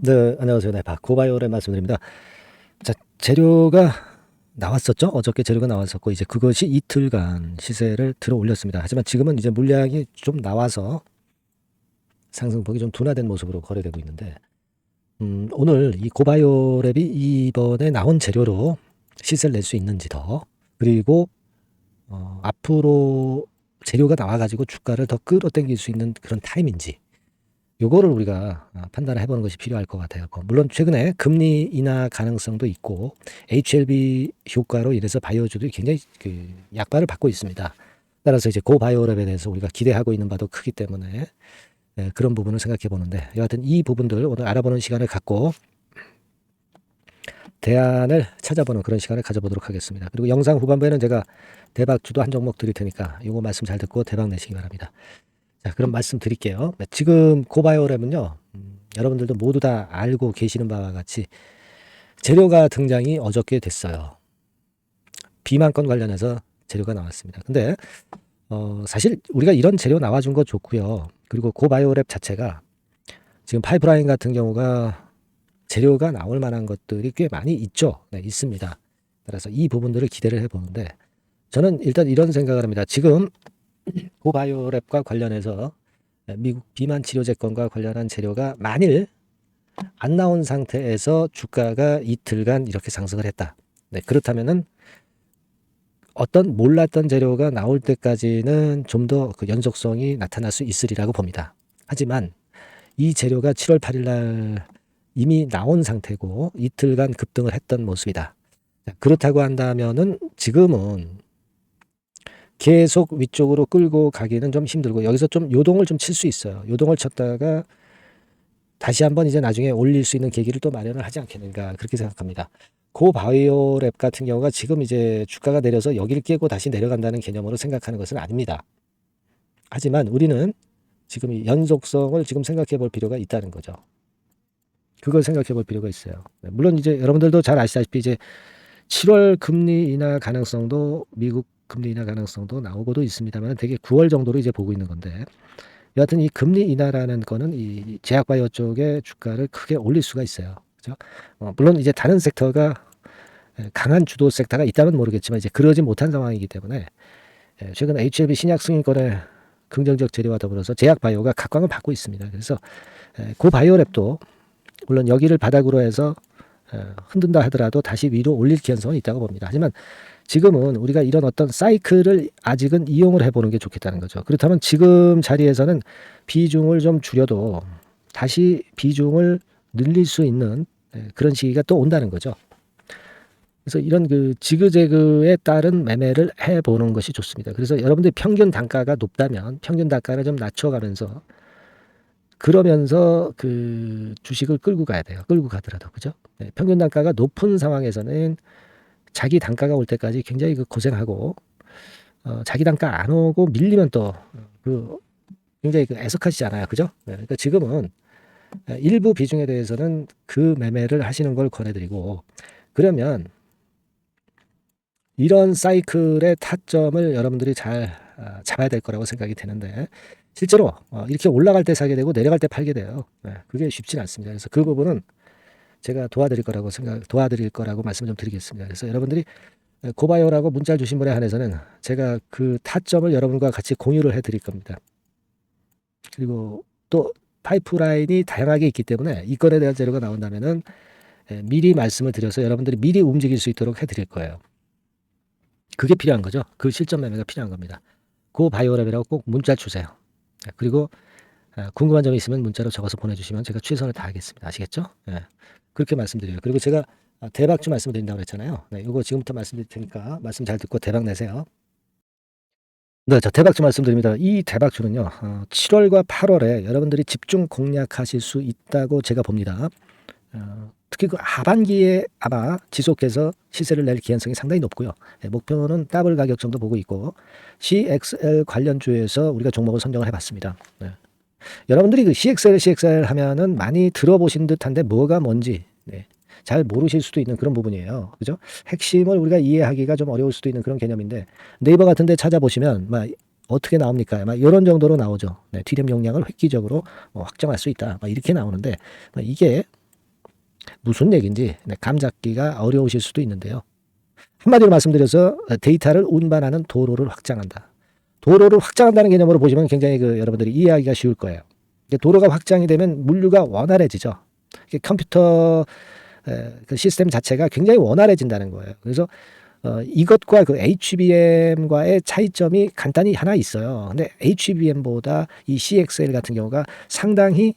네, 안녕하세요. 네, 박고바이오의 말씀드립니다. 자, 재료가 나왔었죠. 어저께 재료가 나왔었고 이제 그것이 이틀간 시세를 들어 올렸습니다. 하지만 지금은 이제 물량이 좀 나와서 상승폭이 좀 둔화된 모습으로 거래되고 있는데, 오늘 이 고바이오랩이 이번에 나온 재료로 시세를 낼 수 있는지 더, 그리고 앞으로 재료가 나와가지고 주가를 더 끌어당길 수 있는 그런 타임인지, 요거를 우리가 판단을 해보는 것이 필요할 것 같아요. 물론 최근에 금리 인하 가능성도 있고 HLB 효과로 인해서 바이오주도 굉장히 약발을 받고 있습니다. 따라서 이제 고바이오랩에 대해서 우리가 기대하고 있는 바도 크기 때문에 그런 부분을 생각해 보는데, 여하튼 이 부분들 오늘 알아보는 시간을 갖고 대안을 찾아보는 그런 시간을 가져보도록 하겠습니다. 그리고 영상 후반부에는 제가 대박주도 한 종목 드릴 테니까 이거 말씀 잘 듣고 대박 내시기 바랍니다. 자, 그럼 말씀드릴게요. 지금 고바이오랩은요, 여러분들도 모두 다 알고 계시는 바와 같이 재료가 등장이 어저께 됐어요. 비만권 관련해서 재료가 나왔습니다. 근데 사실 우리가 이런 재료 나와준 거 좋고요. 그리고 고바이오랩 자체가 지금 파이프라인 같은 경우가 재료가 나올 만한 것들이 꽤 많이 있죠. 네, 있습니다. 따라서 이 부분들을 기대를 해보는데, 저는 일단 이런 생각을 합니다. 지금 고바이오랩과 관련해서 미국 비만 치료제건과 관련한 재료가 만일 안 나온 상태에서 주가가 이틀간 이렇게 상승을 했다. 네, 그렇다면은 어떤 몰랐던 재료가 나올 때까지는 좀 더 그 연속성이 나타날 수 있으리라고 봅니다. 하지만 이 재료가 7월 8일 날 이미 나온 상태고 이틀간 급등을 했던 모습이다. 그렇다고 한다면은 지금은 계속 위쪽으로 끌고 가기는 좀 힘들고 여기서 좀 요동을 좀 칠 수 있어요. 요동을 쳤다가 다시 한번 이제 나중에 올릴 수 있는 계기를 또 마련을 하지 않겠는가, 그렇게 생각합니다. 고바이오랩 같은 경우가 지금 이제 주가가 내려서 여기를 깨고 다시 내려간다는 개념으로 생각하는 것은 아닙니다. 하지만 우리는 지금 이 연속성을 지금 생각해 볼 필요가 있다는 거죠. 그걸 생각해 볼 필요가 있어요. 물론 이제 여러분들도 잘 아시다시피 이제 7월 금리 인하 가능성도, 미국 금리 인하 가능성도 나오고도 있습니다만 되게 9월 정도로 이제 보고 있는 건데, 여하튼 이 금리 인하라는 거는 이 제약바이오 쪽의 주가를 크게 올릴 수가 있어요. 그죠? 물론 이제 다른 섹터가 강한 주도 섹터가 있다면 모르겠지만 이제 그러지 못한 상황이기 때문에 최근 HLB 신약 승인권의 긍정적 재료와 더불어서 제약바이오가 각광을 받고 있습니다. 그래서 고바이오랩도 물론 여기를 바닥으로 해서 흔든다 하더라도 다시 위로 올릴 가능성은 있다고 봅니다. 하지만 지금은 우리가 이런 어떤 사이클을 아직은 이용을 해보는 게 좋겠다는 거죠. 그렇다면 지금 자리에서는 비중을 좀 줄여도 다시 비중을 늘릴 수 있는 그런 시기가 또 온다는 거죠. 그래서 이런 그 지그재그에 따른 매매를 해보는 것이 좋습니다. 그래서 여러분들 평균 단가가 높다면 평균 단가를 좀 낮춰가면서, 그러면서 그 주식을 끌고 가야 돼요. 끌고 가더라도. 그죠? 평균 단가가 높은 상황에서는 자기 단가가 올 때까지 굉장히 그 고생하고, 자기 단가 안 오고 밀리면 또 그 굉장히 그 애석하시잖아요. 그죠? 그러니까 지금은 일부 비중에 대해서는 그 매매를 하시는 걸 권해드리고, 그러면 이런 사이클의 타점을 여러분들이 잘 잡아야 될 거라고 생각이 되는데, 실제로 이렇게 올라갈 때 사게 되고 내려갈 때 팔게 돼요. 그게 쉽지는 않습니다. 그래서 그 부분은 제가 도와드릴 거라고 말씀을 좀 드리겠습니다. 그래서 여러분들이 고바이오라고 문자를 주신 분에 한해서는 제가 그 타점을 여러분과 같이 공유를 해드릴 겁니다. 그리고 또 파이프라인이 다양하게 있기 때문에 이 건에 대한 재료가 나온다면은 미리 말씀을 드려서 여러분들이 미리 움직일 수 있도록 해드릴 거예요. 그게 필요한 거죠. 그 실전 매매가 필요한 겁니다. 고바이오랩이라고 꼭 문자 주세요. 그리고 궁금한 점이 있으면 문자로 적어서 보내주시면 제가 최선을 다하겠습니다. 아시겠죠? 그렇게 말씀드려요. 그리고 제가 대박주 말씀드린다고 그랬잖아요. 이거 지금부터 말씀드릴 테니까 말씀 잘 듣고 대박 내세요. 네, 저 대박주 말씀드립니다. 이 대박주는요, 7월과 8월에 여러분들이 집중 공략하실 수 있다고 제가 봅니다. 특히 그 하반기에 아마 지속해서 시세를 낼 기한성이 상당히 높고요. 목표는 더블 가격 정도 보고 있고, CXL 관련주에서 우리가 종목을 선정을 해봤습니다. 여러분들이 그 CXL 하면은 많이 들어보신 듯한데 뭐가 뭔지 잘 모르실 수도 있는 그런 부분이에요. 그죠? 핵심을 우리가 이해하기가 좀 어려울 수도 있는 그런 개념인데, 네이버 같은 데 찾아보시면 막 어떻게 나옵니까? 막 이런 정도로 나오죠. D램 용량을 획기적으로 확정할 수 있다. 막 이렇게 나오는데, 이게 무슨 얘기인지 감 잡기가 어려우실 수도 있는데요. 한마디로 말씀드려서 데이터를 운반하는 도로를 확장한다. 도로를 확장한다는 개념으로 보시면 굉장히 여러분들이 이해하기가 쉬울 거예요. 도로가 확장이 되면 물류가 원활해지죠. 컴퓨터 그 시스템 자체가 굉장히 원활해진다는 거예요. 그래서 이것과 그 HBM과의 차이점이 간단히 하나 있어요. 근데 HBM보다 이 CXL 같은 경우가 상당히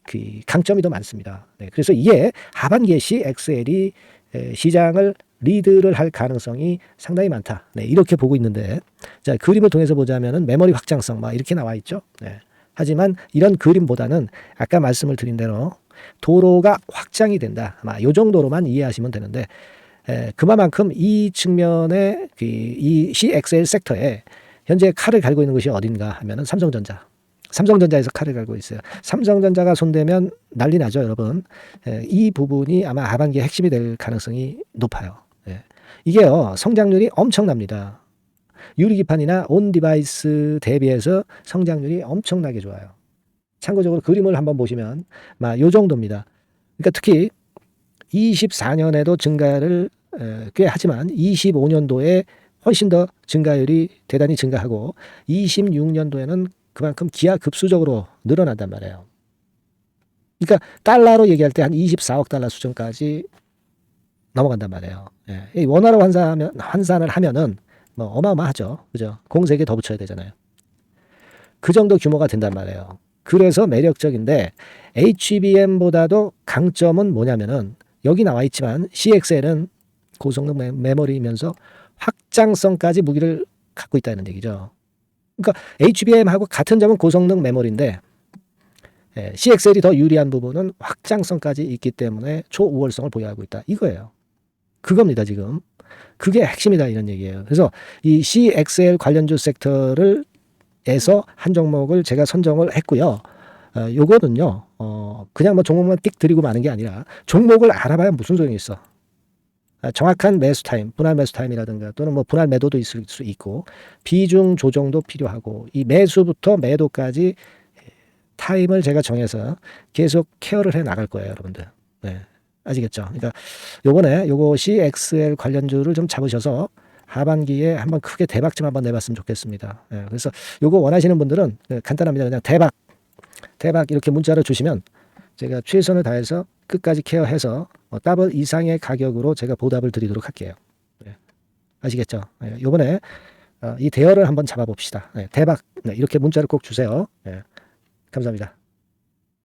그 강점이 더 많습니다. 네, 그래서 이게 하반기에 CXL이 시장을 리드를 할 가능성이 상당히 많다. 네, 이렇게 보고 있는데, 자, 그림을 통해서 보자면은 메모리 확장성 막 이렇게 나와 있죠. 네. 하지만 이런 그림보다는 아까 말씀을 드린 대로 도로가 확장이 된다. 아마 이 정도로만 이해하시면 되는데, 그만큼 이 측면에 이 CXL 섹터에 현재 칼을 갈고 있는 것이 어딘가 하면은 삼성전자. 삼성전자에서 칼을 갈고 있어요. 삼성전자가 손대면 난리 나죠, 여러분. 이 부분이 아마 하반기에 핵심이 될 가능성이 높아요. 이게요, 성장률이 엄청납니다. 유리기판이나 온 디바이스 대비해서 성장률이 엄청나게 좋아요. 참고적으로 그림을 한번 보시면 요 정도입니다. 그러니까 특히 24년에도 증가를 꽤 하지만 25년도에 훨씬 더 증가율이 대단히 증가하고 26년도에는 그만큼 기하급수적으로 늘어난단 말이에요. 그러니까 달러로 얘기할 때 한 24억 달러 수준까지 넘어간단 말이에요. 예. 원화로 환산을 하면은 뭐 어마어마하죠. 그죠? 공세에 더 붙여야 되잖아요. 그 정도 규모가 된단 말이에요. 그래서 매력적인데 HBM보다도 강점은 뭐냐면은 여기 나와 있지만 CXL은 고성능 메모리이면서 확장성까지 무기를 갖고 있다는 얘기죠. 그러니까 HBM하고 같은 점은 고성능 메모리인데 CXL이 더 유리한 부분은 확장성까지 있기 때문에 초우월성을 보유하고 있다. 이거예요. 그겁니다, 지금. 그게 핵심이다, 이런 얘기예요. 그래서 이 CXL 관련주 섹터를 에서 한 종목을 제가 선정을 했고요. 요거는요, 그냥 뭐 종목만 띡 드리고 마는 게 아니라 종목을 알아봐야 무슨 소용이 있어. 정확한 매수 타임, 분할 매수 타임이라든가 또는 뭐 분할 매도도 있을 수 있고 비중 조정도 필요하고 이 매수부터 매도까지 타임을 제가 정해서 계속 케어를 해 나갈 거예요, 여러분들. 네. 아시겠죠? 그러니까 요번에 요거 CXL 관련주를 좀 잡으셔서 하반기에 한번 크게 대박 좀 한번 내봤으면 좋겠습니다. 예, 그래서 요거 원하시는 분들은 간단합니다. 그냥 대박 이렇게 문자를 주시면 제가 최선을 다해서 끝까지 케어해서 더블 이상의 가격으로 제가 보답을 드리도록 할게요. 예, 아시겠죠? 예, 요번에 이 대여를 한번 잡아봅시다. 예, 대박 이렇게 문자를 꼭 주세요. 예, 감사합니다.